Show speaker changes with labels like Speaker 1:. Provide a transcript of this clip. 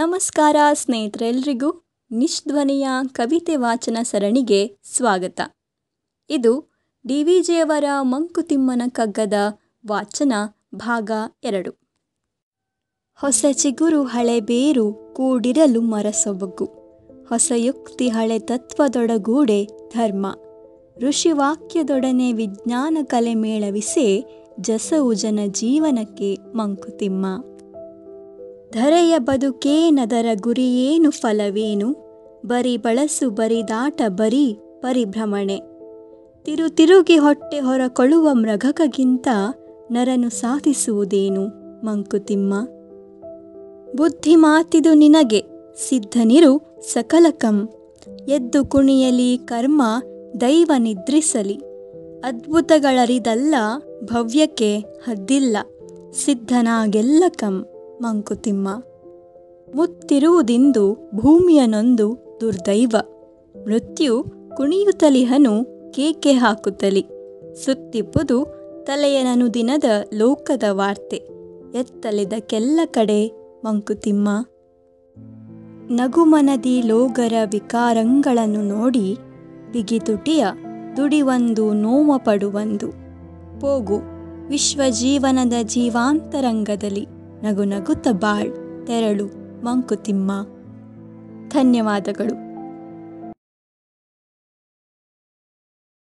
Speaker 1: ನಮಸ್ಕಾರ ಸ್ನೇಹಿತರೆಲ್ಲರಿಗೂ ನಿಶ್ಧ್ವನಿಯ ಕವಿತೆ ವಾಚನ ಸರಣಿಗೆ ಸ್ವಾಗತ. ಇದು ಡಿ.ವಿ.ಜಿಯವರ ಮಂಕುತಿಮ್ಮನ ಕಗ್ಗದ ವಾಚನ ಭಾಗ 2. ಹೊಸ ಚಿಗುರು ಹಳೆ ಬೇರು ಕೂಡಿರಲು ಮರಸೊಬಗು, ಹೊಸ ಯುಕ್ತಿ ಹಳೆ ತತ್ವದೊಡಗೂಡೆ ಧರ್ಮ, ಋಷಿವಾಕ್ಯದೊಡನೆ ವಿಜ್ಞಾನ ಕಲೆ ಮೇಳವಿಸೆ ಜಸವು ಜನ ಜೀವನಕ್ಕೆ ಮಂಕುತಿಮ್ಮ. ಧರೆಯ ಬದುಕೇನದರ ಗುರಿಯೇನು ಫಲವೇನು, ಬರಿ ಬಳಸು ಬರಿದಾಟ ಬರೀ ಪರಿಭ್ರಮಣೆ, ತಿರುಗಿ ಹೊಟ್ಟೆ ಹೊರಕೊಳ್ಳುವ ಮೃಗಕ್ಕಿಂತ ನರನು ಸಾಧಿಸುವುದೇನು ಮಂಕುತಿಮ್ಮ. ಬುದ್ಧಿ ಮಾತಿದು ನಿನಗೆ ಸಿದ್ಧನಿರು ಸಕಲಕಂ, ಎದ್ದು ಕುಣಿಯಲಿ ಕರ್ಮ ದೈವ ನಿದ್ರಿಸಲಿ, ಅದ್ಭುತಗಳರಿದಲ್ಲ ಭವ್ಯಕ್ಕೆ ಹದ್ದಿಲ್ಲ, ಸಿದ್ಧನಾಗೆಲ್ಲಕಂ ಮಂಕುತಿಮ್ಮ. ಮುತ್ತಿರುವುದಿಂದು ಭೂಮಿಯನೊಂದು ದುರ್ದೈವ, ಮೃತ್ಯು ಕುಣಿಯುತ್ತಲಿಹನು ಕೇಕೆ ಹಾಕುತ್ತಲಿ, ಸುತ್ತಿಪ್ಪುದು ತಲೆಯನನು ದಿನದ ಲೋಕದ ವಾರ್ತೆ, ಎತ್ತಲಿದಕ್ಕೆಲ್ಲ ಕಡೆ ಮಂಕುತಿಮ್ಮ. ನಗುಮನದಿ ಲೋಗರ ವಿಕಾರಂಗಳನ್ನು ನೋಡಿ, ಬಿಗಿತುಟಿಯ ದುಡಿವಂದು ನೋವ ಪಡುವಂದು, ಪೋಗು ವಿಶ್ವಜೀವನದ ಜೀವಾಂತರಂಗದಲ್ಲಿ ನಗು ನಗುತ್ತ ಬಾಳ್ ತೆರಳು ಮಂಕುತಿಮ್ಮ. ಧನ್ಯವಾದಗಳು.